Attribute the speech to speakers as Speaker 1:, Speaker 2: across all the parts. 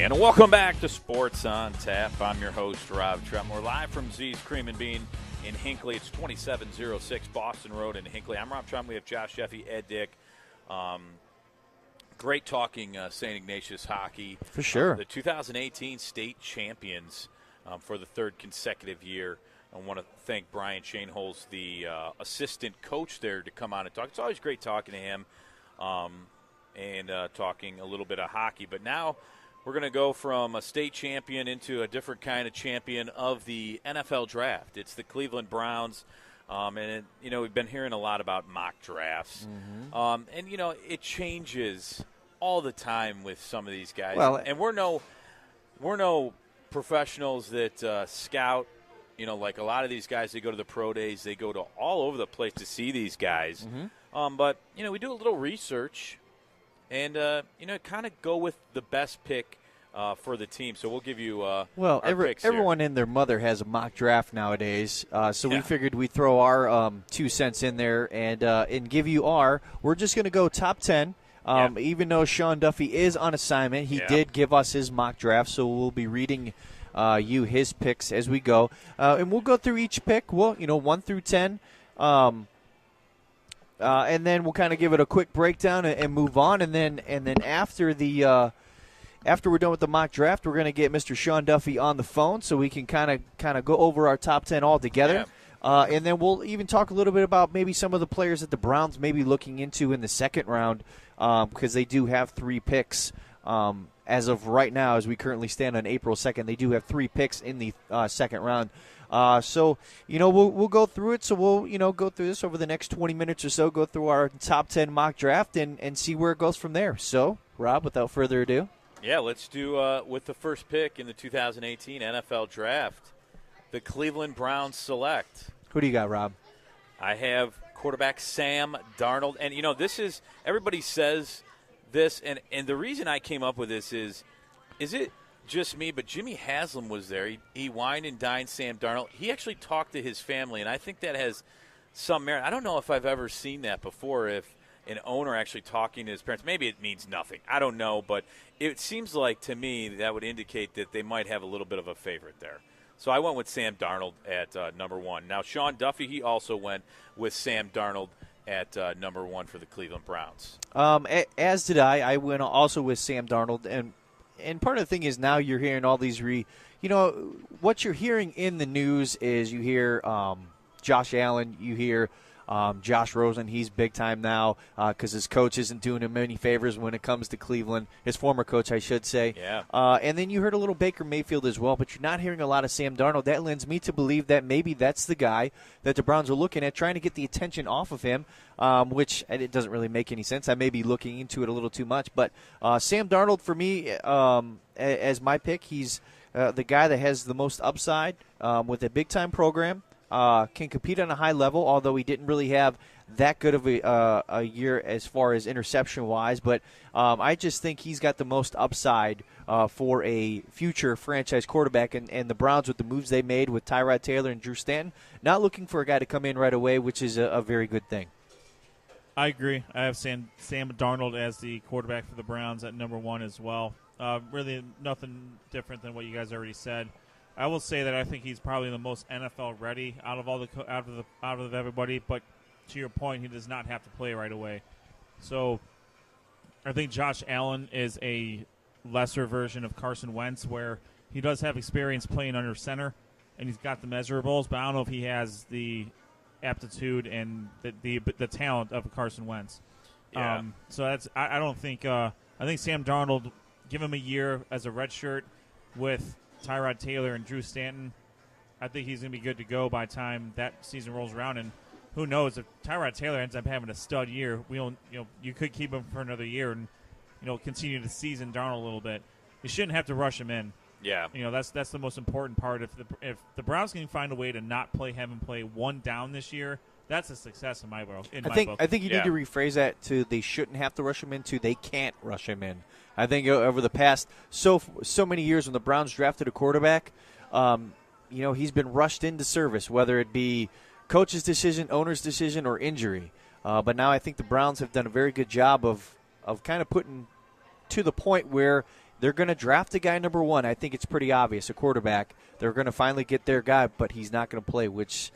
Speaker 1: And welcome back to Sports on Tap. I'm your host, Rob Tremor, live from Z's Cream and Bean in Hinckley. It's 2706 Boston Road in Hinckley. I'm Rob Tremor. We have Josh Jeffy, Ed Dick. Great talking St. Ignatius hockey.
Speaker 2: For sure.
Speaker 1: The 2018 state champions for the third consecutive year. I want to thank Brian Shaneholz, the assistant coach there, to come on and talk. It's always great talking to him and talking a little bit of hockey. But now we're going to go from a state champion into a different kind of champion of the NFL draft. It's the Cleveland Browns. We've been hearing a lot about mock drafts. Mm-hmm. It changes all the time with some of these guys.
Speaker 2: Well,
Speaker 1: and we're no professionals that scout. Like a lot of these guys, they go to the pro days. They go to all over the place to see these guys. Mm-hmm. But we do a little research and, kind of go with the best pick for the team. So we'll give you
Speaker 2: everyone and their mother has a mock draft nowadays. We figured we'd throw our 2 cents in there and give you we're just going to go top 10. Even though Sean Duffy is on assignment, he did give us his mock draft, so we'll be reading you his picks as we go. And we'll go through each pick, 1 through 10. And then we'll kind of give it a quick breakdown and move on. And then after we're done with the mock draft, we're going to get Mr. Sean Duffy on the phone so we can kind of go over our top 10 all together. Yeah. And then we'll even talk a little bit about maybe some of the players that the Browns may be looking into in the second round because they do have 3 picks. As of right now, as we currently stand on April 2nd, they do have 3 picks in the second round. We'll go through it. So we'll, go through this over the next 20 minutes or so, go through our top 10 mock draft and see where it goes from there. So, Rob, without further ado.
Speaker 1: Yeah, let's do with the first pick in the 2018 NFL Draft, the Cleveland Browns select.
Speaker 2: Who do you got, Rob?
Speaker 1: I have quarterback Sam Darnold. And, this is – everybody says this, and the reason I came up with this is it just me, but Jimmy Haslam was there. He wined and dined Sam Darnold. He actually talked to his family, and I think that has some merit. I don't know if I've ever seen that before, if an owner actually talking to his parents. Maybe it means nothing. I don't know, but it seems like to me that would indicate that they might have a little bit of a favorite there. So I went with Sam Darnold at number 1. Now, Sean Duffy, he also went with Sam Darnold at number 1 for the Cleveland Browns.
Speaker 2: As did I. I went also with Sam Darnold. And part of the thing is now you're hearing all these what you're hearing in the news is you hear Josh Allen, you hear Josh Rosen, he's big time now because his coach isn't doing him any favors when it comes to Cleveland. His former coach, I should say.
Speaker 1: Yeah.
Speaker 2: And then you heard a little Baker Mayfield as well, but you're not hearing a lot of Sam Darnold. That lends me to believe that maybe that's the guy that the Browns are looking at, trying to get the attention off of him, which it doesn't really make any sense. I may be looking into it a little too much. But Sam Darnold, for me, as my pick, he's the guy that has the most upside with a big-time program. Can compete on a high level, although he didn't really have that good of a year as far as interception-wise. But I just think he's got the most upside for a future franchise quarterback. And the Browns, with the moves they made with Tyrod Taylor and Drew Stanton, not looking for a guy to come in right away, which is a very good thing.
Speaker 3: I agree. I have Sam Darnold as the quarterback for the Browns at number 1 as well. Really nothing different than what you guys already said. I will say that I think he's probably the most NFL ready out of everybody. But to your point, he does not have to play right away. So I think Josh Allen is a lesser version of Carson Wentz, where he does have experience playing under center, and he's got the measurables. But I don't know if he has the aptitude and the talent of Carson Wentz.
Speaker 1: Yeah.
Speaker 3: So that's I don't think I think Sam Darnold, give him a year as a redshirt with Tyrod Taylor and Drew Stanton, I think he's going to be good to go by the time that season rolls around. And who knows, if Tyrod Taylor ends up having a stud year, you could keep him for another year and continue to season Darnold a little bit. You shouldn't have to rush him in.
Speaker 1: Yeah,
Speaker 3: that's the most important part. If the Browns can find a way to not have him play one down this year, that's a success in my book.
Speaker 2: I think you need to rephrase that to they shouldn't have to rush him in to they can't rush him in. I think over the past so many years when the Browns drafted a quarterback, he's been rushed into service, whether it be coach's decision, owner's decision, or injury. But now I think the Browns have done a very good job of kind of putting to the point where they're going to draft a guy number 1. I think it's pretty obvious, a quarterback. They're going to finally get their guy, but he's not going to play, which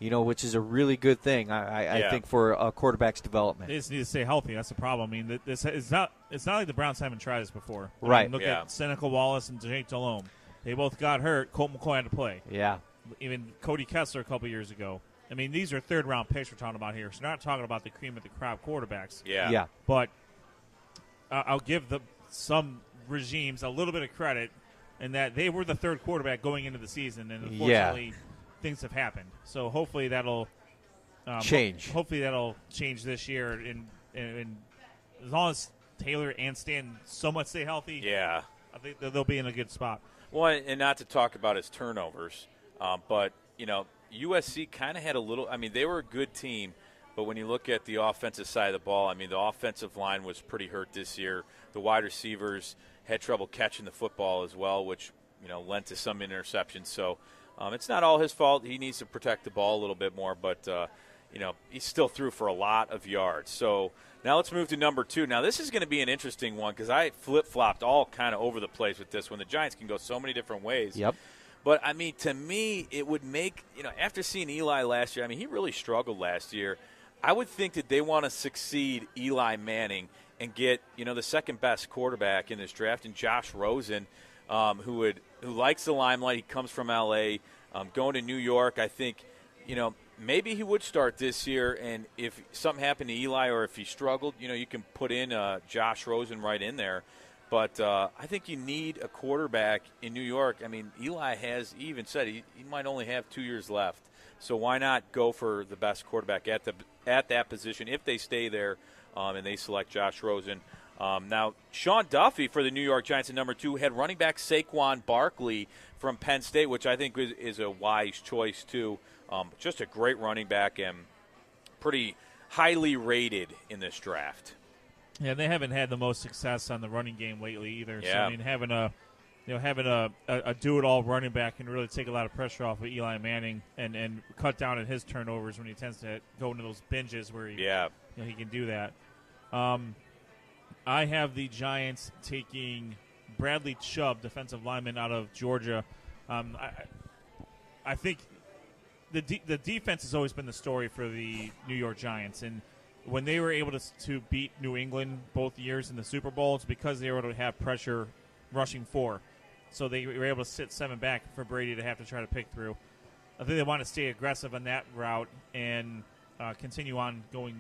Speaker 2: is a really good thing, I think, for a quarterback's development.
Speaker 3: They just need to stay healthy. That's the problem. I mean, it's not like the Browns haven't tried this before.
Speaker 2: Right.
Speaker 3: I mean, look at Seneca Wallace and Jake Delhomme. They both got hurt. Colt McCoy had to play.
Speaker 2: Yeah.
Speaker 3: Even Cody Kessler a couple years ago. I mean, these are third-round picks we're talking about here. So we're not talking about the cream of the crop quarterbacks.
Speaker 1: Yeah.
Speaker 3: But I'll give some regimes a little bit of credit in that they were the third quarterback going into the season, and unfortunately things have happened. So hopefully that'll
Speaker 2: change.
Speaker 3: Hopefully that'll change this year, and as long as Taylor and Stanton somewhat stay healthy, I think they'll be in a good spot.
Speaker 1: Well, and not to talk about his turnovers, but USC kind of had a little. I mean, they were a good team, but when you look at the offensive side of the ball, I mean, the offensive line was pretty hurt this year. The wide receivers had trouble catching the football as well, which lent to some interceptions. So it's not all his fault. He needs to protect the ball a little bit more, but he still threw for a lot of yards. So now let's move to number 2. Now this is going to be an interesting one because I flip-flopped all kind of over the place with this one. The Giants can go so many different ways.
Speaker 2: Yep.
Speaker 1: But, I mean, to me, it would make, after seeing Eli last year, I mean, he really struggled last year. I would think that they want to succeed Eli Manning and get, the second-best quarterback in this draft, and Josh Rosen, who likes the limelight. He comes from L.A., going to New York. I think, maybe he would start this year, and if something happened to Eli or if he struggled, you can put in Josh Rosen right in there. But I think you need a quarterback in New York. I mean, Eli he even said he might only have 2 years left. So why not go for the best quarterback at that position if they stay there and they select Josh Rosen. Now, Sean Duffy for the New York Giants at number 2 had running back Saquon Barkley from Penn State, which I think is a wise choice too. Just a great running back and pretty highly rated in this draft.
Speaker 3: Yeah, they haven't had the most success on the running game lately either.
Speaker 1: Yeah.
Speaker 3: So I mean, having a do-it-all running back can really take a lot of pressure off of Eli Manning and cut down on his turnovers when he tends to go into those binges where he can do that. I have the Giants taking Bradley Chubb, defensive lineman out of Georgia. I think the defense has always been the story for the New York Giants, and when they were able to beat New England both years in the Super Bowl, it's because they were able to have pressure rushing 4. So they were able to sit 7 back for Brady to have to try to pick through. I think they want to stay aggressive on that route and continue on going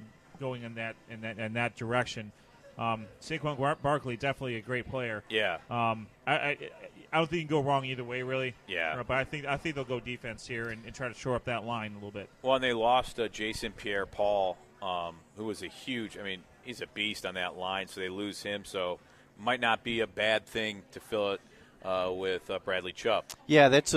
Speaker 3: in that direction. Saquon Barkley, definitely a great player.
Speaker 1: Yeah.
Speaker 3: I don't think you can go wrong either way, really.
Speaker 1: Yeah.
Speaker 3: But I think they'll go defense here and try to shore up that line a little bit.
Speaker 1: Well, and they lost Jason Pierre-Paul, who was he's a beast on that line, so they lose him. So might not be a bad thing to fill it with Bradley Chubb. Yeah,
Speaker 2: that's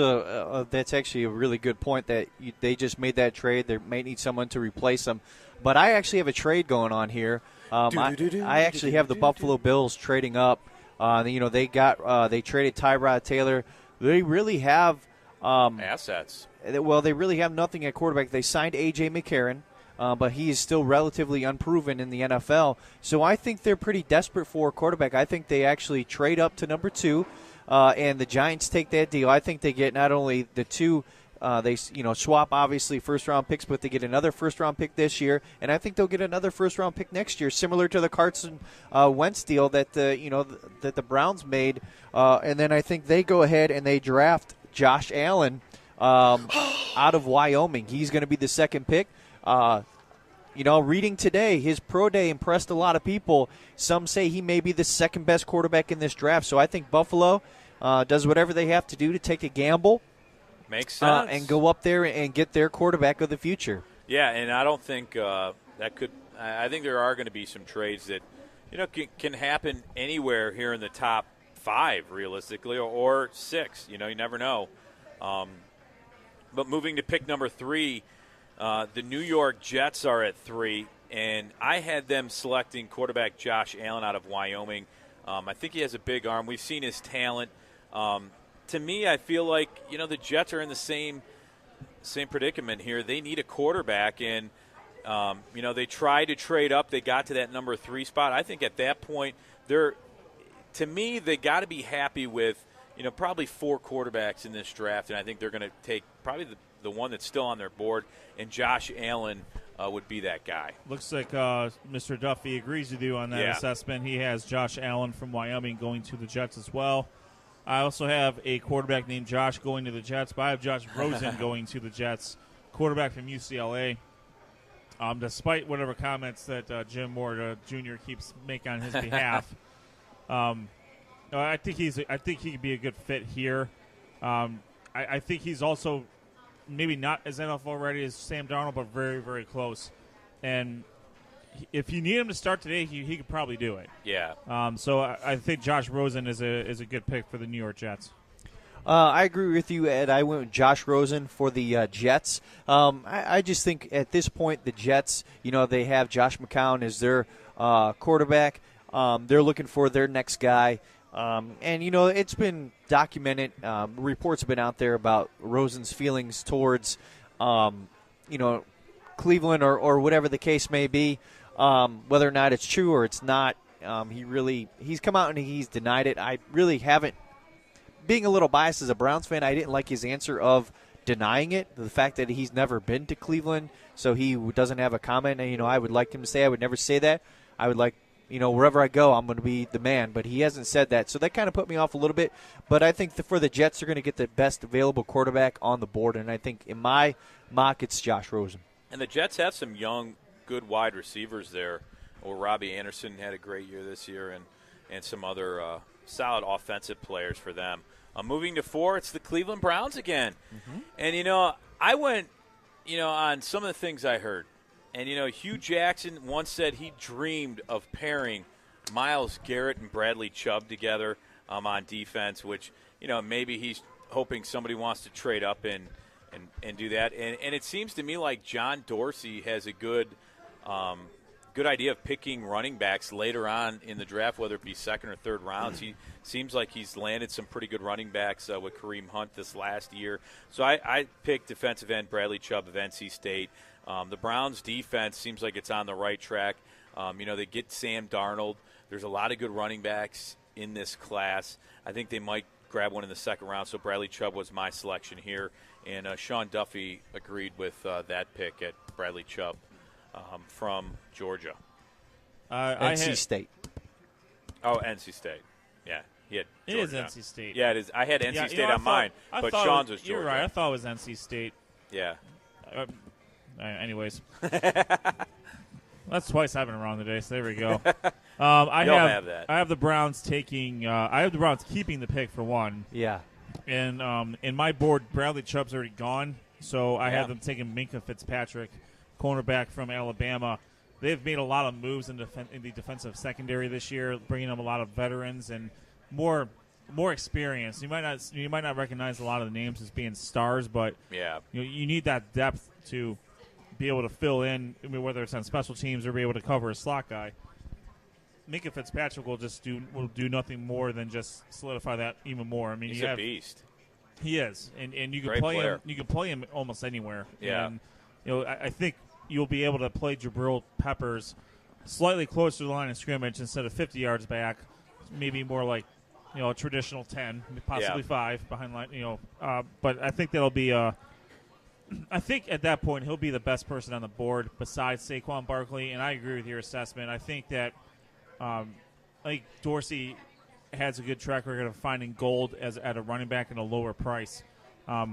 Speaker 2: actually a really good point that they just made that trade. They may need someone to replace them. But I actually have a trade going on here. I actually have the Buffalo Bills trading up. They traded Tyrod Taylor. They really have
Speaker 1: assets.
Speaker 2: Well, they really have nothing at quarterback. They signed A.J. McCarron, but he is still relatively unproven in the NFL. So I think they're pretty desperate for a quarterback. I think they actually trade up to number 2, and the Giants take that deal. I think they get not only the 2. They swap obviously first-round picks, but they get another first-round pick this year, and I think they'll get another first-round pick next year, similar to the Carson Wentz deal that that the Browns made. And then I think they go ahead and they draft Josh Allen out of Wyoming. He's going to be the second pick. Reading today, his pro day impressed a lot of people. Some say he may be the second-best quarterback in this draft. So I think Buffalo does whatever they have to do to take a gamble.
Speaker 1: Makes sense.
Speaker 2: And go up there and get their quarterback of the future.
Speaker 1: Yeah, and I don't think that could – I think there are going to be some trades that, can happen anywhere here in the top 5, realistically, or 6. You never know. But moving to pick number 3, the New York Jets are at 3, and I had them selecting quarterback Josh Allen out of Wyoming. I think he has a big arm. We've seen his talent. To me, I feel like, the Jets are in the same predicament here. They need a quarterback, and, they tried to trade up. They got to that number 3 spot. I think at that point, to me, they got to be happy with, probably 4 quarterbacks in this draft, and I think they're going to take probably the one that's still on their board, and Josh Allen would be that guy.
Speaker 3: Looks like Mr. Duffy agrees with you on that
Speaker 1: Yeah.
Speaker 3: assessment. He has Josh Allen from Wyoming going to the Jets as well. I also have a quarterback named Josh going to the Jets, but I have Josh Rosen going to the Jets, quarterback from UCLA. Despite whatever comments that Jim Moore Jr. keeps making on his behalf, I think he could be a good fit here. I think he's also maybe not as NFL ready as Sam Darnold, but very, very close. And if you need him to start today, he could probably do it.
Speaker 1: Yeah.
Speaker 3: So I think Josh Rosen is a good pick for the New York Jets.
Speaker 2: I agree with you, Ed. I went with Josh Rosen for the Jets. I just think at this point the Jets, they have Josh McCown as their quarterback. They're looking for their next guy. And, it's been documented. Reports have been out there about Rosen's feelings towards, Cleveland or whatever the case may be, whether or not it's true or it's not. He's come out and he's denied it. I really haven't. Being a little biased as a Browns fan, I didn't like his answer of denying it, the fact that he's never been to Cleveland, so he doesn't have a comment. And, I would like him to say I would never say that. I would like, wherever I go, I'm going to be the man. But he hasn't said that, so that kind of put me off a little bit. But I think for the Jets, they're going to get the best available quarterback on the board, and I think in my mock, it's Josh Rosen.
Speaker 1: And the Jets have some young, good wide receivers there. Well, Robbie Anderson had a great year this year, and some other solid offensive players for them. Moving to 4, it's the Cleveland Browns again. Mm-hmm. And, I went, on some of the things I heard. And, Hugh Jackson once said he dreamed of pairing Myles Garrett and Bradley Chubb together on defense, which, maybe he's hoping somebody wants to trade up and do that. And it seems to me like John Dorsey has a good idea of picking running backs later on in the draft, whether it be second or third rounds. He seems like he's landed some pretty good running backs with Kareem Hunt this last year. So I picked defensive end Bradley Chubb of NC State. The Browns' defense seems like it's on the right track. They get Sam Darnold. There's a lot of good running backs in this class. I think they might grab one in the second round, so Bradley Chubb was my selection here. And Sean Duffy agreed with that pick at Bradley Chubb from Georgia.
Speaker 2: NC State.
Speaker 1: Oh, NC State. Yeah, he had Georgia.
Speaker 3: It is NC State.
Speaker 1: Yeah, it is. I had NC State on mine, but Sean's was Georgia.
Speaker 3: You're right. I thought it was NC State.
Speaker 1: Yeah.
Speaker 3: Anyways. That's twice I've been wrong today, so there we go. I
Speaker 1: have that.
Speaker 3: I have the Browns taking I have the Browns keeping the pick for one.
Speaker 2: Yeah.
Speaker 3: And in my board, Bradley Chubb's already gone, so I have them taking Minkah Fitzpatrick, cornerback from Alabama. They've made a lot of moves in the defensive secondary this year, bringing up a lot of veterans and more experience. You might not recognize a lot of the names as being stars, but you need that depth to be able to fill in, whether it's on special teams or be able to cover a slot guy. Minkah Fitzpatrick will do nothing more than just solidify that even more. I mean,
Speaker 1: he's a beast.
Speaker 3: He is, and you can
Speaker 1: Great
Speaker 3: play
Speaker 1: player.
Speaker 3: him. You can play him almost anywhere.
Speaker 1: Yeah.
Speaker 3: And, I think you'll be able to play Jabril Peppers slightly closer to the line of scrimmage instead of 50 yards back, maybe more like a traditional 10, possibly 5 behind line. But I think that'll be I think at that point he'll be the best person on the board besides Saquon Barkley, and I agree with your assessment. I think that I think Dorsey has a good track record of finding gold at a running back at a lower price. I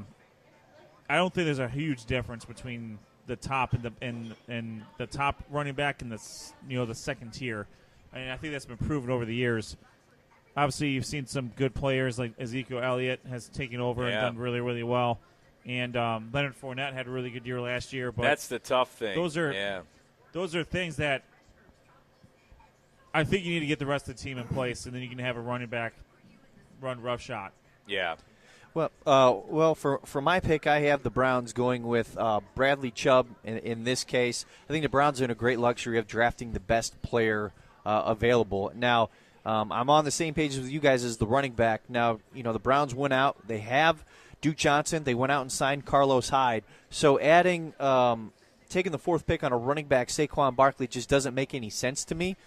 Speaker 3: don't think there's a huge difference between the top and the top running back and the second tier. I mean, I think that's been proven over the years. Obviously, you've seen some good players like Ezekiel Elliott has taken over and done really, really well. And Leonard Fournette had a really good year last year. But
Speaker 1: that's the tough thing.
Speaker 3: Those are things that I think you need to get the rest of the team in place, and then you can have a running back run roughshod.
Speaker 1: Yeah.
Speaker 2: Well, for my pick, I have the Browns going with Bradley Chubb in this case. I think the Browns are in a great luxury of drafting the best player available. Now, I'm on the same page with you guys as the running back. Now, the Browns went out. They have Duke Johnson. They went out and signed Carlos Hyde. So taking the 4th pick on a running back, Saquon Barkley, just doesn't make any sense to me.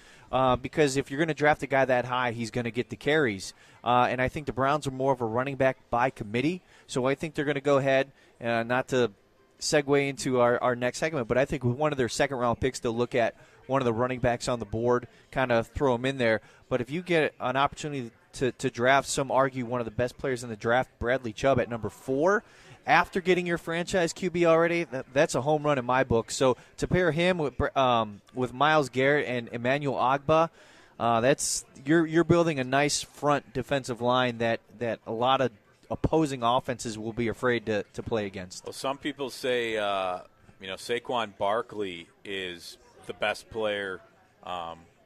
Speaker 2: because if you're going to draft a guy that high, he's going to get the carries. And I think the Browns are more of a running back by committee. So I think they're going to go ahead, not to segue into our next segment, but I think with one of their second-round picks, they'll look at one of the running backs on the board, kind of throw him in there. But if you get an opportunity to draft, some argue one of the best players in the draft, Bradley Chubb at number 4, after getting your franchise QB already, that's a home run in my book. So to pair him with Myles Garrett and Emmanuel Ogbah, that's you're building a nice front defensive line that a lot of opposing offenses will be afraid to play against.
Speaker 1: Well, some people say Saquon Barkley is the best player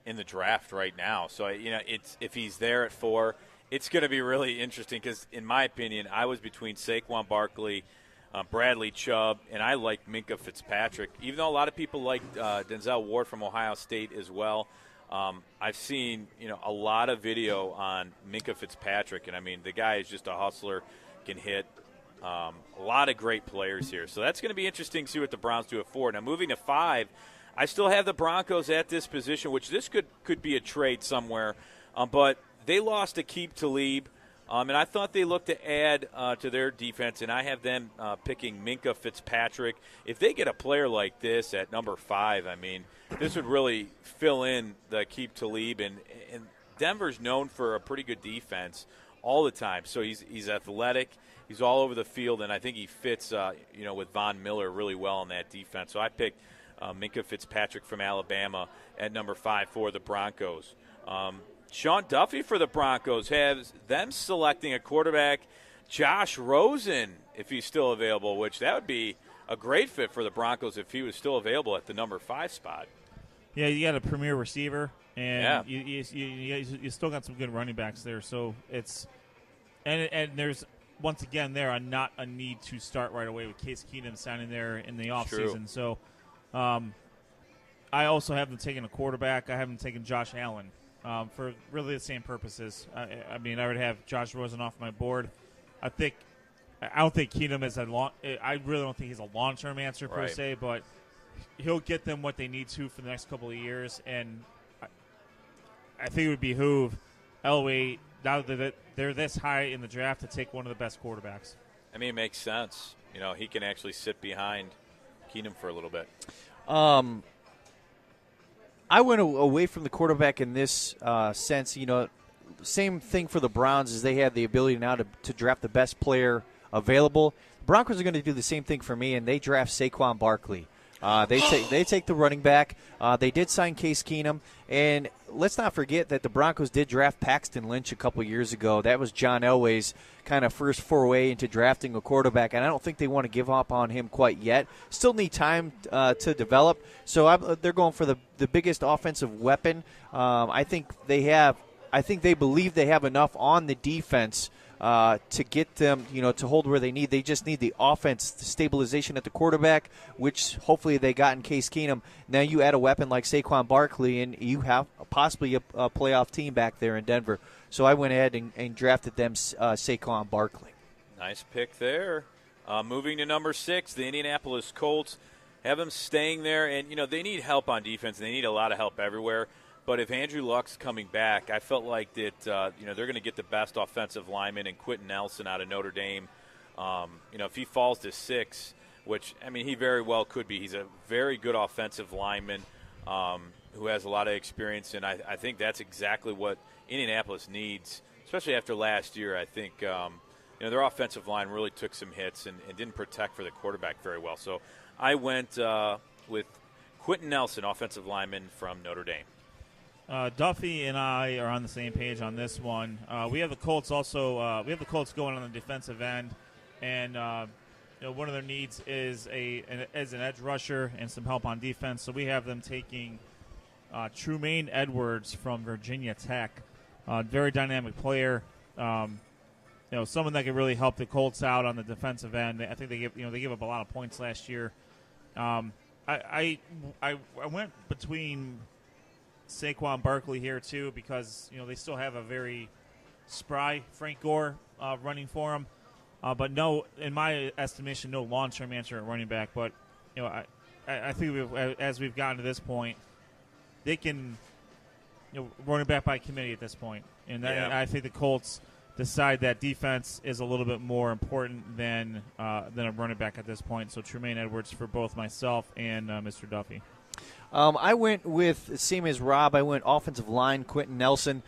Speaker 1: in the draft right now. So it's if he's there at 4, it's going to be really interesting because, in my opinion, I was between Saquon Barkley, Bradley Chubb, and I like Minkah Fitzpatrick. Even though a lot of people like Denzel Ward from Ohio State as well, I've seen a lot of video on Minkah Fitzpatrick, and I mean the guy is just a hustler, can hit. A lot of great players here, so that's going to be interesting to see what the Browns do at 4. Now moving to 5. I still have the Broncos at this position, which this could be a trade somewhere, but they lost Aqib Talib, and I thought they looked to add to their defense, and I have them picking Minkah Fitzpatrick. If they get a player like this at number 5, I mean, this would really fill in the Aqib Talib, and Denver's known for a pretty good defense all the time. So he's athletic, he's all over the field, and I think he fits with Von Miller really well in that defense. So I picked Minkah Fitzpatrick from Alabama at number 5 for the Broncos. Sean Duffy for the Broncos has them selecting a quarterback, Josh Rosen, if he's still available, which that would be a great fit for the Broncos if he was still available at the number 5 spot.
Speaker 3: Yeah, you got a premier receiver, and
Speaker 1: Yeah.
Speaker 3: you still got some good running backs there. So it's and there's once again there not a need to start right away with Case Keenum signing there in the offseason. So I also have them taking a quarterback. I have them taking Josh Allen for really the same purposes. I mean, I would have Josh Rosen off my board. I don't think Keenum is I really don't think he's a long-term answer per se, but he'll get them what they need to for the next couple of years, and I think it would behoove Elway, now that they're this high in the draft, to take one of the best quarterbacks.
Speaker 1: I mean, it makes sense. He can actually sit behind Keenum for a little bit.
Speaker 2: I went away from the quarterback in this sense. Same thing for the Browns, is they have the ability now to draft the best player available. The Broncos are going to do the same thing for me, and they draft Saquon Barkley. They take the running back. They did sign Case Keenum, and let's not forget that the Broncos did draft Paxton Lynch a couple years ago. That was John Elway's kind of first foray into drafting a quarterback, and I don't think they want to give up on him quite yet. Still need time to develop. So they're going for the biggest offensive weapon. I think they believe they have enough on the defense to get them, to hold where they need. They just need the offense, the stabilization at the quarterback, which hopefully they got in Case Keenum. Now you add a weapon like Saquon Barkley, and you have possibly a playoff team back there in Denver. So I went ahead and drafted them Saquon Barkley.
Speaker 1: Nice pick there. Moving to number 6, the Indianapolis Colts have them staying there, and they need help on defense. They need a lot of help everywhere. But if Andrew Luck's coming back, I felt like that they're going to get the best offensive lineman in Quentin Nelson out of Notre Dame. If he falls to 6, which he very well could be. He's a very good offensive lineman who has a lot of experience, and I think that's exactly what Indianapolis needs, especially after last year. I think their offensive line really took some hits and didn't protect for the quarterback very well. So I went with Quentin Nelson, offensive lineman from Notre Dame.
Speaker 3: Duffy and I are on the same page on this one. We have the Colts also. We have the Colts going on the defensive end, and one of their needs is an edge rusher and some help on defense. So we have them taking Trumaine Edwards from Virginia Tech. Very dynamic player. Someone that can really help the Colts out on the defensive end. I think they give up a lot of points last year. I went between Saquon Barkley here too, because they still have a very spry Frank Gore running for him, but no, in my estimation, no long-term answer at running back. But I think as we've gotten to this point, they can running back by committee at this point. And
Speaker 1: Yeah.
Speaker 3: I think the Colts decide that defense is a little bit more important than a running back at this point. So Tremaine Edwards for both myself and Mr. Duffy.
Speaker 2: I went with, same as Rob, I went offensive line, Quentin Nelson.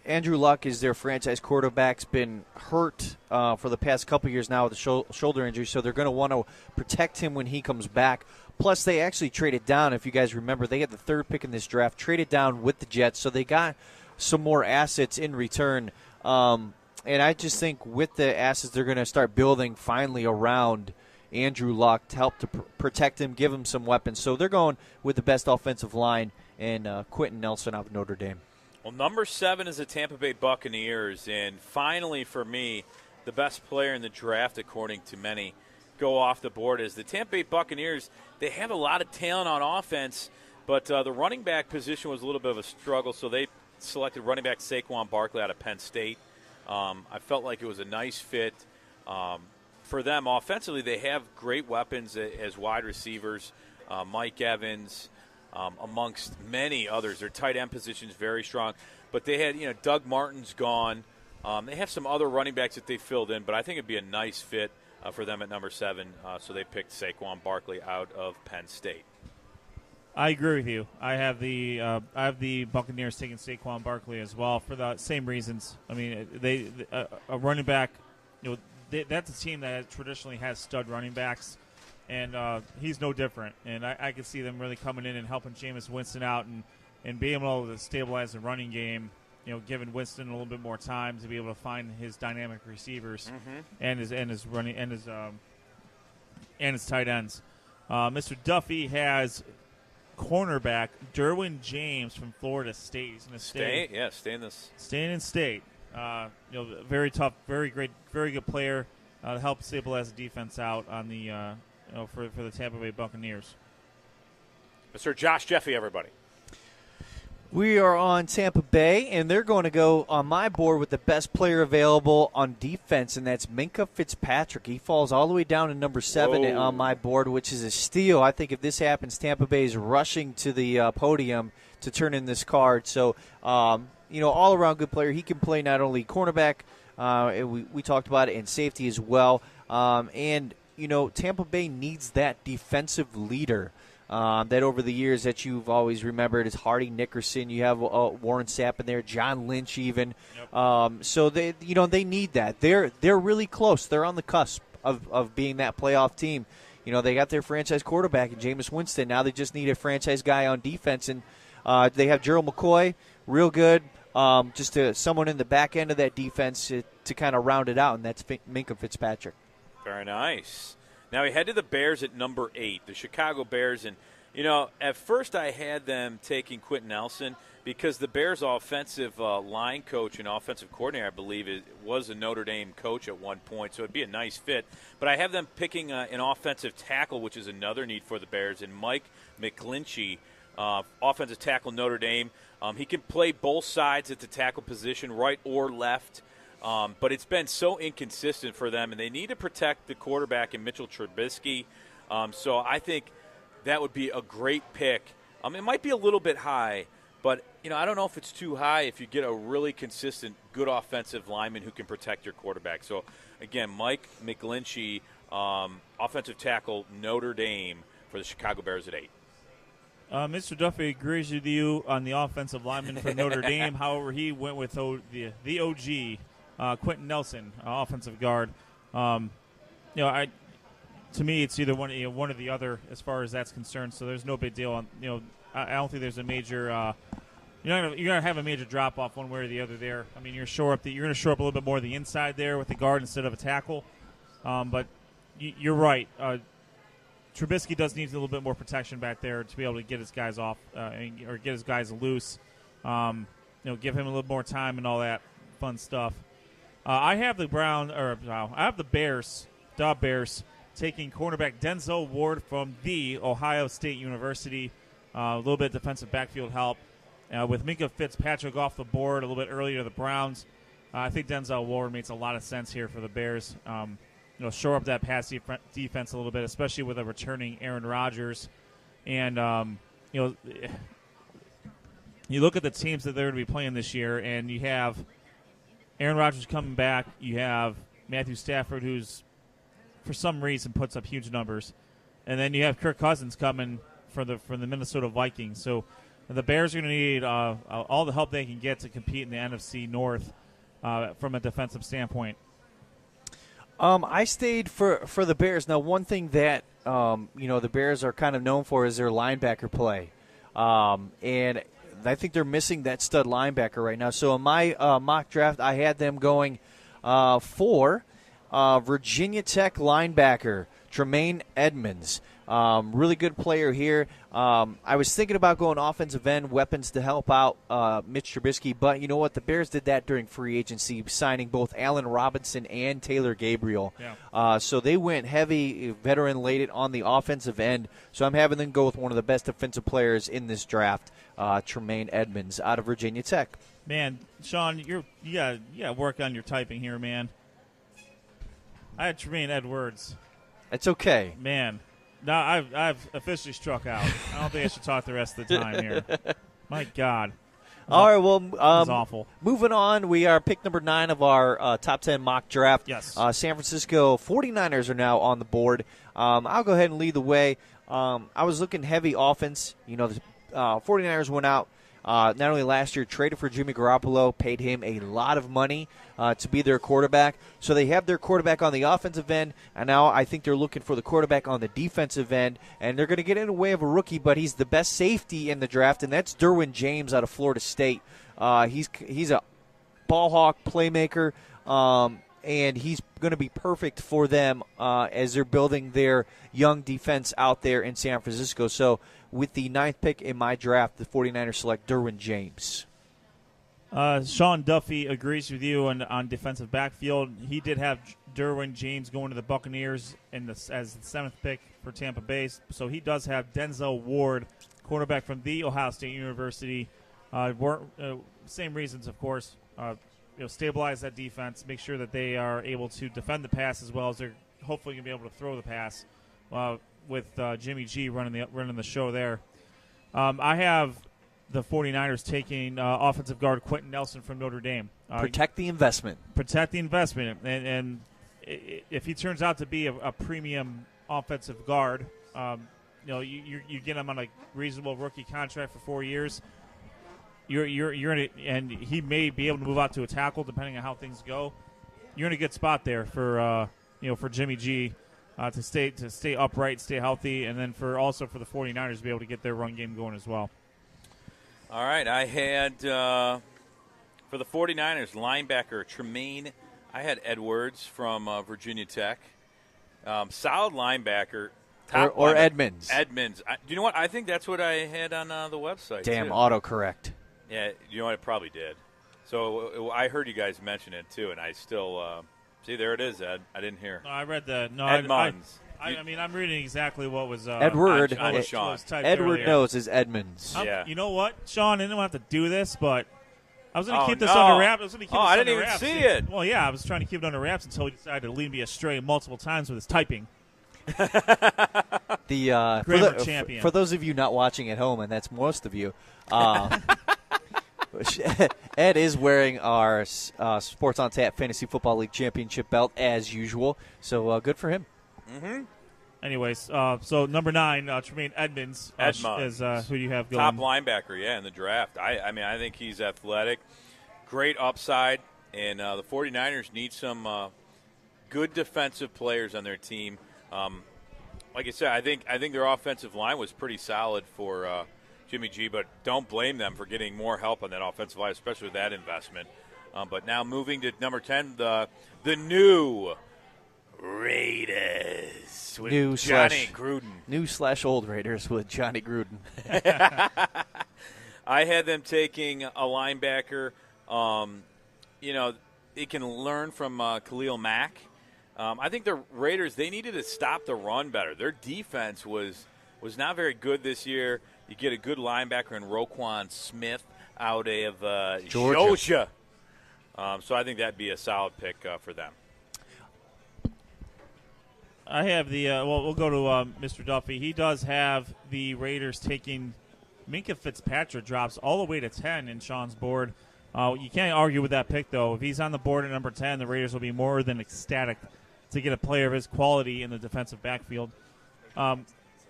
Speaker 2: Andrew Luck is their franchise quarterback's been hurt for the past couple years now with a shoulder injury, so they're going to want to protect him when he comes back. Plus, they actually traded down. If you guys remember, they had the 3rd pick in this draft, traded down with the Jets, so they got some more assets in return. And I just think with the assets they're going to start building finally around Andrew Luck to help to protect him, give him some weapons. So they're going with the best offensive line and Quentin Nelson out of Notre Dame.
Speaker 1: Well, number 7 is the Tampa Bay Buccaneers, and finally for me, the best player in the draft, according to many, go off the board is the Tampa Bay Buccaneers. They have a lot of talent on offense, but the running back position was a little bit of a struggle, so they selected running back Saquon Barkley out of Penn State. I felt like it was a nice fit. For them, offensively, they have great weapons as wide receivers. Mike Evans, amongst many others. Their tight end position is very strong. But they had, Doug Martin's gone. They have some other running backs that they filled in, but I think it'd be a nice fit for them at number 7. So they picked Saquon Barkley out of Penn State.
Speaker 3: I agree with you. I have the Buccaneers taking Saquon Barkley as well for the same reasons. I mean, a running back, that's a team that traditionally has stud running backs, and he's no different. And I could see them really coming in and helping Jameis Winston out and being able to stabilize the running game. Giving Winston a little bit more time to be able to find his dynamic receivers and his running and his tight ends. Mr. Duffy has cornerback Derwin James from Florida State. He's going to staying in state. Very tough, very great, very good player to help stabilize the defense out on the for the Tampa Bay Buccaneers.
Speaker 1: Mr. Josh Jeffy, everybody.
Speaker 2: We are on Tampa Bay, and they're going to go on my board with the best player available on defense, and that's Minkah Fitzpatrick. He falls all the way down to number 7 on my board, which is a steal. I think if this happens, Tampa Bay is rushing to the podium to turn in this card. So, all-around good player. He can play not only cornerback, we talked about it, and safety as well. Tampa Bay needs that defensive leader. That over the years that you've always remembered is Hardy Nickerson. You have Warren Sapp in there, John Lynch even. Yep. So they need that. They're really close. They're on the cusp of being that playoff team. They got their franchise quarterback in Jameis Winston. Now they just need a franchise guy on defense, and they have Gerald McCoy, real good. Someone in the back end of that defense to kind of round it out, and that's Minkah Fitzpatrick.
Speaker 1: Very nice. Now we head to the Bears at number 8, the Chicago Bears. And, at first I had them taking Quentin Nelson because the Bears' offensive line coach and offensive coordinator, I believe, was a Notre Dame coach at one point, so it'd be a nice fit. But I have them picking an offensive tackle, which is another need for the Bears, and Mike McGlinchey, offensive tackle Notre Dame. He can play both sides at the tackle position, right or left. But it's been so inconsistent for them, and they need to protect the quarterback in Mitchell Trubisky. So I think that would be a great pick. It might be a little bit high, but I don't know if it's too high if you get a really consistent, good offensive lineman who can protect your quarterback. So, again, Mike McGlinchey, offensive tackle Notre Dame for the Chicago Bears at 8.
Speaker 3: Mr. Duffy agrees with you on the offensive lineman for Notre Dame. However, he went with the OG. Quentin Nelson, offensive guard. To me, it's either one or the other as far as that's concerned. So there's no big deal. I don't think there's a major. You're gonna have a major drop off one way or the other there. I mean, you're going to shore up a little bit more of the inside there with the guard instead of a tackle. But you're right. Trubisky does need a little bit more protection back there to be able to get his guys off or get his guys loose. Give him a little more time and all that fun stuff. I have the Bears, taking cornerback Denzel Ward from the Ohio State University. A little bit of defensive backfield help. With Minkah Fitzpatrick off the board a little bit earlier to the Browns, I think Denzel Ward makes a lot of sense here for the Bears. Shore up that pass defense a little bit, especially with a returning Aaron Rodgers. And, you look at the teams that they're going to be playing this year, and you have Aaron Rodgers coming back. You have Matthew Stafford, who's for some reason puts up huge numbers, and then you have Kirk Cousins coming from the Minnesota Vikings. So the Bears are going to need all the help they can get to compete in the NFC North from a defensive standpoint.
Speaker 2: I stayed for the Bears. Now, one thing that the Bears are kind of known for is their linebacker play, and I think they're missing that stud linebacker right now. So in my mock draft, I had them going for Virginia Tech linebacker Tremaine Edmonds. Really good player here. I was thinking about going offensive end, weapons to help out Mitch Trubisky, but you know what? The Bears did that during free agency, signing both Allen Robinson and Taylor Gabriel.
Speaker 3: Yeah.
Speaker 2: So they went heavy, veteran-laden on the offensive end. So I'm having them go with one of the best defensive players in this draft, Tremaine Edmonds out of Virginia Tech.
Speaker 3: Man, Sean, you gotta work on your typing here, man. I had Tremaine Edwards.
Speaker 2: It's okay.
Speaker 3: Man. No, I've officially struck out. I don't think I should talk the rest of the time here. My God.
Speaker 2: All right, well,
Speaker 3: That's awful.
Speaker 2: Moving on, we are pick number 9 of our top 10 mock draft.
Speaker 3: Yes.
Speaker 2: San Francisco 49ers are now on the board. I'll go ahead and lead the way. I was looking heavy offense. You know, the 49ers went out. Not only last year, traded for Jimmy Garoppolo, paid him a lot of money to be their quarterback. So they have their quarterback on the offensive end, and now I think they're looking for the quarterback on the defensive end, and they're going to get in the way of a rookie, but he's the best safety in the draft, and that's Derwin James out of Florida State. He's a ball hawk playmaker, and he's going to be perfect for them as they're building their young defense out there in San Francisco. So with the 9th pick in my draft, the 49ers select Derwin James.
Speaker 3: Sean Duffy agrees with you on defensive backfield. He did have Derwin James going to the Buccaneers as the 7th pick for Tampa Bay. So he does have Denzel Ward, quarterback from the Ohio State University. Same reasons, of course. Stabilize that defense, make sure that they are able to defend the pass as well as they're hopefully going to be able to throw the pass with Jimmy G running the show there. I have the 49ers taking offensive guard Quentin Nelson from Notre Dame.
Speaker 2: Protect the investment.
Speaker 3: Protect the investment. And if he turns out to be a premium offensive guard, you get him on a reasonable rookie contract for 4 years. You're in it, and he may be able to move out to a tackle depending on how things go. You're in a good spot there for Jimmy G to stay upright, stay healthy, and then for the 49ers to be able to get their run game going as well.
Speaker 1: All right, I had for the 49ers linebacker Tremaine. I had Edwards from Virginia Tech, solid linebacker.
Speaker 2: Or Edmonds.
Speaker 1: Edmonds. Do you know what? I think that's what I had on the website.
Speaker 2: Damn,
Speaker 1: too.
Speaker 2: autocorrect.
Speaker 1: Yeah, you know what? It probably did. So I heard you guys mention it, too, and I still see, there it is, Ed. I didn't hear.
Speaker 3: No, I read that. No,
Speaker 1: Edmonds.
Speaker 3: I'm reading exactly what was
Speaker 2: Edward.
Speaker 1: on Sean.
Speaker 2: Edward knows is Edmonds.
Speaker 1: Yeah.
Speaker 3: You know what, Sean? I didn't have to do this, but I was going to keep this under wraps.
Speaker 1: I didn't even see it.
Speaker 3: Well, yeah, I was trying to keep it under wraps until he decided to lead me astray multiple times with his typing.
Speaker 2: The
Speaker 3: champion.
Speaker 2: For those of you not watching at home, and that's most of you, Ed is wearing our Sports on Tap Fantasy Football League Championship belt as usual. So good for him.
Speaker 1: Mm-hmm.
Speaker 3: Anyways, so number 9, Tremaine Edmonds is who you have going.
Speaker 1: Top linebacker, in the draft. I think he's athletic, great upside, and the 49ers need some good defensive players on their team. Like I said, I think their offensive line was pretty solid for Jimmy G, but don't blame them for getting more help on that offensive line, especially with that investment. But now moving to number 10, the new Raiders with Johnny Gruden.
Speaker 2: New/old Raiders with Johnny Gruden.
Speaker 1: I had them taking a linebacker. They can learn from Khalil Mack. I think the Raiders, they needed to stop the run better. Their defense was not very good this year. You get a good linebacker in Roquan Smith out of Georgia. So I think that'd be a solid pick for them.
Speaker 3: I have we'll go to Mr. Duffy. He does have the Raiders taking Minkah Fitzpatrick drops all the way to 10 in Sean's board. You can't argue with that pick, though. If he's on the board at number 10, the Raiders will be more than ecstatic to get a player of his quality in the defensive backfield.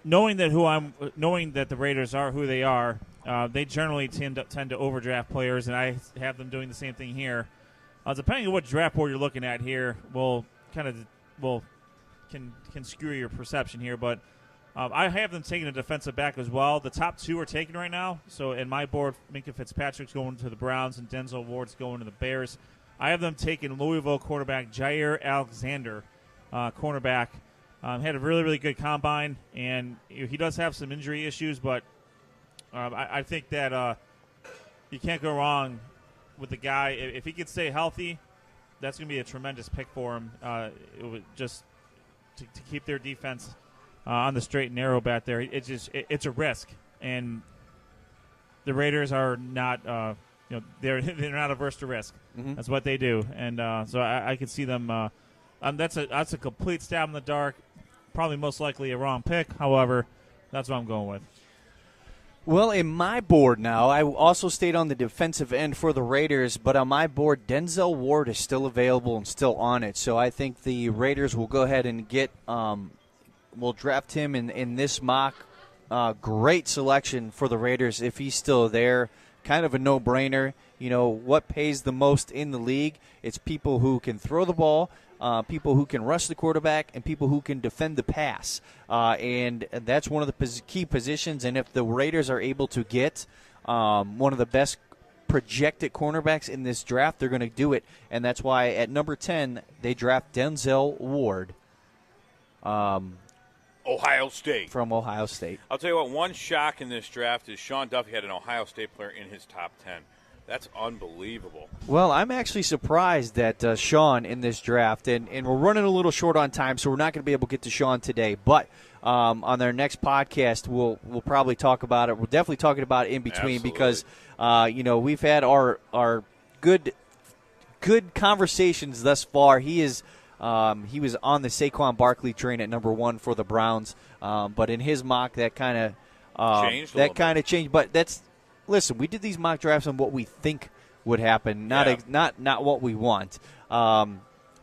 Speaker 3: Knowing that the Raiders are who they are, they generally tend to overdraft players, and I have them doing the same thing here. Depending on what draft board you're looking at here, can skew your perception here, but I have them taking a defensive back as well. The top two are taken right now. So in my board, Minkah Fitzpatrick's going to the Browns and Denzel Ward's going to the Bears. I have them taking Louisville quarterback Jair Alexander, cornerback. Had a really, really good combine, and he does have some injury issues, but I think that you can't go wrong with the guy. If he could stay healthy, that's going to be a tremendous pick for him. It would just to keep their defense on the straight and narrow back there. It's a risk, and the Raiders are not they're not averse to risk. Mm-hmm. That's what they do, and so I could see them. That's a complete stab in the dark. Probably most likely a wrong pick. However, that's what I'm going with.
Speaker 2: Well, in my board now, I also stayed on the defensive end for the Raiders, but on my board, Denzel Ward is still available and still on it. So I think the Raiders will go ahead and will draft him in this mock. Great selection for the Raiders if he's still there. Kind of a no-brainer. You know, what pays the most in the league? It's people who can throw the ball, people who can rush the quarterback, and people who can defend the pass. And that's one of the key positions. And if the Raiders are able to get one of the best projected cornerbacks in this draft, they're going to do it. And that's why at number 10, they draft Denzel Ward.
Speaker 1: Ohio State.
Speaker 2: From Ohio State.
Speaker 1: I'll tell you what, one shock in this draft is Sean Duffy had an Ohio State player in his top 10. That's unbelievable.
Speaker 2: Well, I'm actually surprised that Sean in this draft, and we're running a little short on time, so we're not going to be able to get to Sean today. But on our next podcast, we'll probably talk about it. We're definitely talking about it in between. Absolutely. Because we've had our good conversations thus far. He was on the Saquon Barkley train at number 1 for the Browns, but in his mock that kind of changed. But that's. Listen, we did these mock drafts on what we think would happen, not what we want.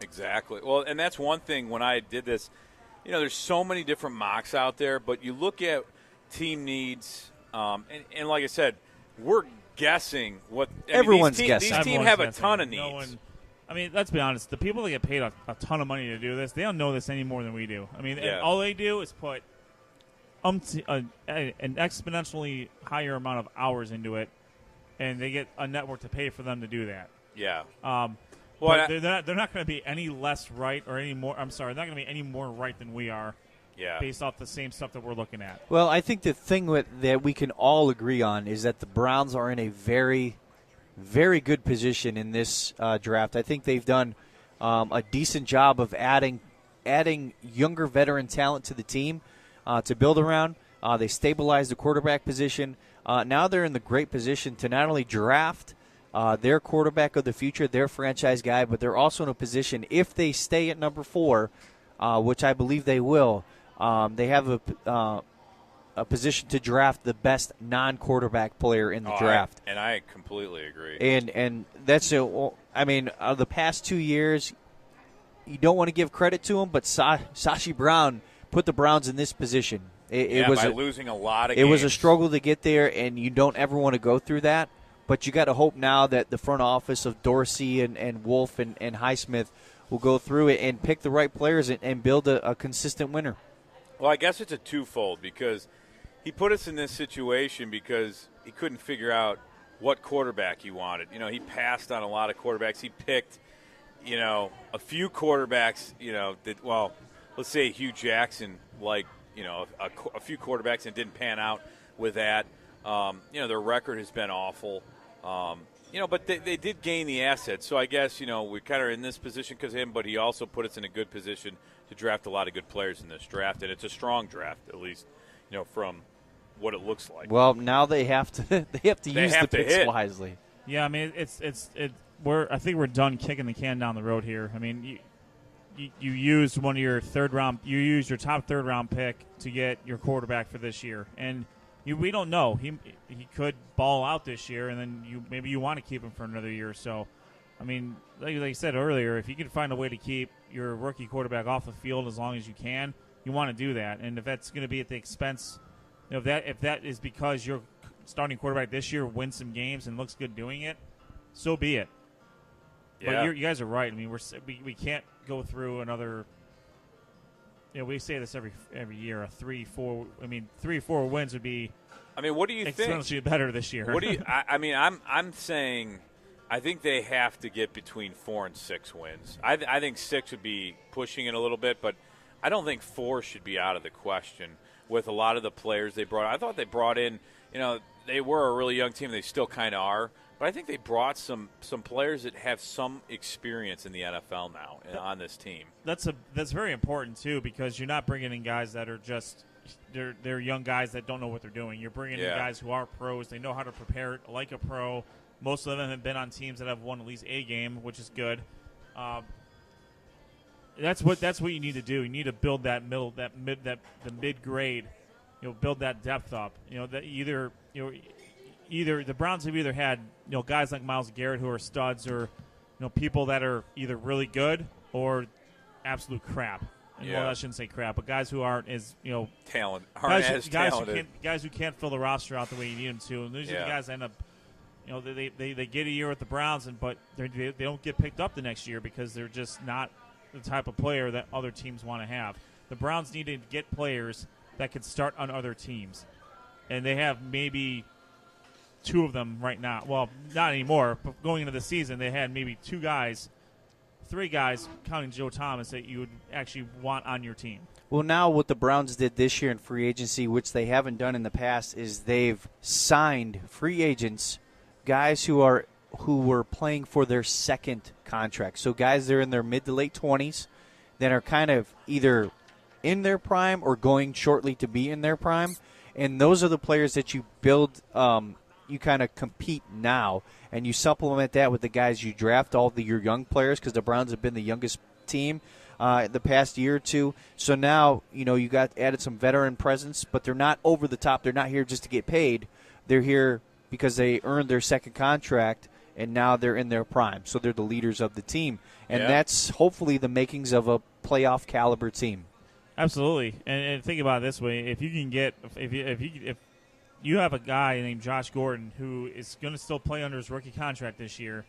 Speaker 1: Exactly. Well, and that's one thing when I did this. You know, there's so many different mocks out there, but you look at team needs, and like I said, we're guessing what
Speaker 2: everyone's guessing.
Speaker 1: These teams have a ton of needs.
Speaker 3: Let's be honest. The people that get paid a ton of money to do this, they don't know this any more than we do. All they do is put an exponentially higher amount of hours into it, and they get a network to pay for them to do that.
Speaker 1: Yeah.
Speaker 3: They're not going to be any less right or any more. I'm sorry, they're not going to be any more right than we are.
Speaker 1: Yeah.
Speaker 3: Based off the same stuff that we're looking at.
Speaker 2: Well, I think the thing that we can all agree on is that the Browns are in a very, very good position in this draft. I think they've done a decent job of adding younger veteran talent to the team. To build around. They stabilized the quarterback position. Now they're in the great position to not only draft their quarterback of the future, their franchise guy, but they're also in a position, if they stay at number 4, which I believe they will, they have a position to draft the best non-quarterback player in the draft.
Speaker 1: And I completely agree.
Speaker 2: And that's the past 2 years, you don't want to give credit to him, but Sashi Brown put the Browns in this position.
Speaker 1: By losing a lot of games.
Speaker 2: It was a struggle to get there, and you don't ever want to go through that. But you got to hope now that the front office of Dorsey and Wolf and Highsmith will go through it and pick the right players and build a consistent winner.
Speaker 1: Well, I guess it's a twofold because he put us in this situation because he couldn't figure out what quarterback he wanted. You know, he passed on a lot of quarterbacks. He picked, a few quarterbacks, let's say Hugh Jackson, a few quarterbacks, and didn't pan out with that. Their record has been awful. But they did gain the assets. So I guess, we kind of are in this position because of him, but he also put us in a good position to draft a lot of good players in this draft. And it's a strong draft, at least, from what it looks like.
Speaker 2: Well, now they have to use the picks wisely.
Speaker 3: Yeah, I think we're done kicking the can down the road here. You used one of your third round. You used your top third round pick to get your quarterback for this year, and we don't know. He could ball out this year, and then maybe you want to keep him for another year or so. I mean, like I said earlier, if you can find a way to keep your rookie quarterback off the field as long as you can, you want to do that. And if that's going to be at the expense, if that is because your starting quarterback this year wins some games and looks good doing it, so be it.
Speaker 1: Yeah.
Speaker 3: But you guys are right. I mean, we can't go through another. We say this every year. 3 or 4 wins would be.
Speaker 1: I mean, what do you think?
Speaker 3: Exponentially better this year.
Speaker 1: What do you? I'm saying, I think they have to get between 4 and 6 wins. I think 6 would be pushing it a little bit, but I don't think 4 should be out of the question with a lot of the players they brought. I thought they brought in. They were a really young team. They still kind of are. But I think they brought some players that have some experience in the NFL now on this team.
Speaker 3: That's very important too, because you're not bringing in guys that are just they're young guys that don't know what they're doing. You're bringing in guys who are pros. They know how to prepare like a pro. Most of them have been on teams that have won at least a game, which is good. That's what you need to do. You need to build the mid grade. Build that depth up. That either the Browns have either had guys like Myles Garrett who are studs, or people that are either really good or absolute crap. Well, I shouldn't say crap, but guys who aren't as
Speaker 1: talented,
Speaker 3: guys who can't fill the roster out the way you need them to, and those are the guys that end up. They get a year with the Browns, but they don't get picked up the next year because they're just not the type of player that other teams want to have. The Browns need to get players that can start on other teams, and they have maybe 2 of them right now. Well, not anymore, but going into the season, they had maybe 3 guys, counting Joe Thomas, that you would actually want on your team.
Speaker 2: Well, now what the Browns did this year in free agency, which they haven't done in the past, is they've signed free agents, guys who were playing for their second contract. So guys that are in their mid to late 20s that are kind of either in their prime or going shortly to be in their prime. And those are the players that you build, you kind of compete now. And you supplement that with the guys you draft, your young players, because the Browns have been the youngest team the past year or two. So now, you got added some veteran presence, but they're not over the top. They're not here just to get paid. They're here because they earned their second contract, and now they're in their prime. So they're the leaders of the team. And that's hopefully the makings of a playoff caliber team.
Speaker 3: Absolutely. And think about it this way. If you can get – if you have a guy named Josh Gordon who is going to still play under his rookie contract this year,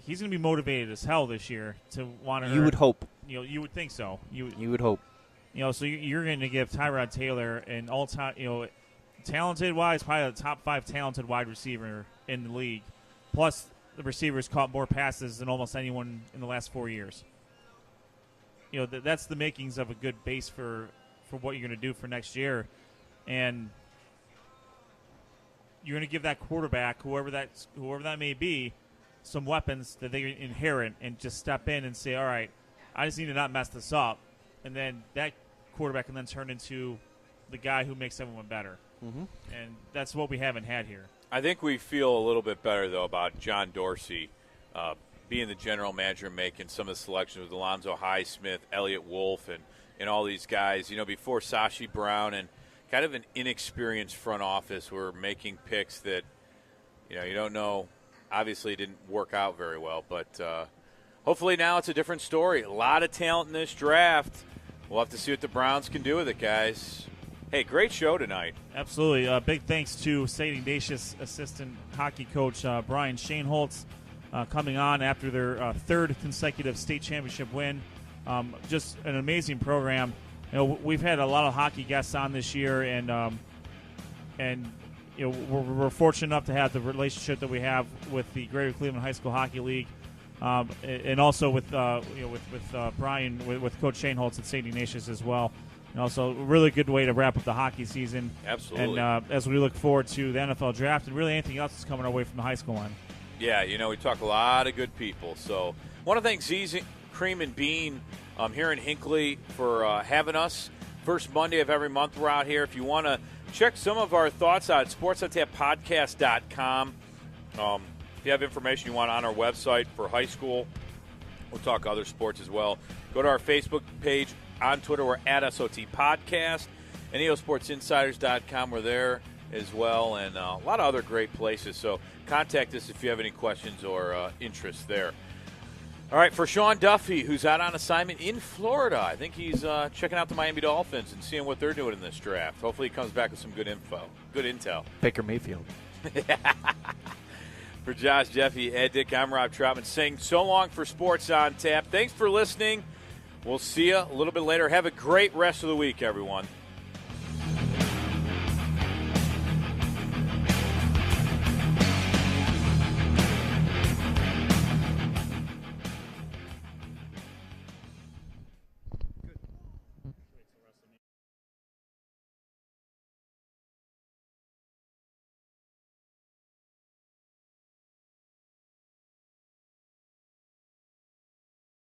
Speaker 3: he's going to be motivated as hell this year to want to.
Speaker 2: You would hope.
Speaker 3: You would think so. You
Speaker 2: would hope.
Speaker 3: So you're going to give Tyrod Taylor an all-time, talented wise, probably the top 5 talented wide receiver in the league. Plus, the receivers caught more passes than almost anyone in the last 4 years. That's the makings of a good base for what you're going to do for next year, and you're going to give that quarterback, whoever that may be, some weapons that they inherit, and just step in and say, all right, I just need to not mess this up. And then that quarterback can then turn into the guy who makes everyone better. Mm-hmm. And that's what we haven't had here.
Speaker 1: I think we feel a little bit better, though, about John Dorsey being the general manager, making some of the selections with Alonzo Highsmith, Elliott Wolf, and all these guys. Before Sashi Brown and kind of an inexperienced front office were making picks that, you don't know. Obviously, didn't work out very well, but hopefully now it's a different story. A lot of talent in this draft. We'll have to see what the Browns can do with it, guys. Hey, great show tonight.
Speaker 3: Absolutely. Big thanks to St. Ignatius assistant hockey coach Brian Shaneholtz coming on after their 3rd consecutive state championship win. Just an amazing program. We've had a lot of hockey guests on this year, and we're fortunate enough to have the relationship that we have with the Greater Cleveland High School Hockey League, and also with Brian, with Coach Shaneholtz at St. Ignatius as well. And also, a really good way to wrap up the hockey season.
Speaker 1: Absolutely.
Speaker 3: And as we look forward to the NFL draft and really anything else that's coming our way from the high school line.
Speaker 1: Yeah, we talk a lot of good people. So I want to thank Z's Cream and Bean here in Hinckley for having us. First Monday of every month we're out here. If you want to check some of our thoughts out, sportsuntapodcast.com. If you have information you want on our website for high school, we'll talk other sports as well. Go to our Facebook page. On Twitter, we're at SOT Podcast. and EOSportsInsiders.com. We're there as well, and a lot of other great places. So contact us if you have any questions or interest there. All right, for Sean Duffy, who's out on assignment in Florida, I think he's checking out the Miami Dolphins and seeing what they're doing in this draft. Hopefully he comes back with some good intel.
Speaker 2: Baker Mayfield.
Speaker 1: For Josh, Jeffy, Ed, Dick, I'm Rob Troutman saying so long for Sports on Tap. Thanks for listening. We'll see you a little bit later. Have a great rest of the week, everyone.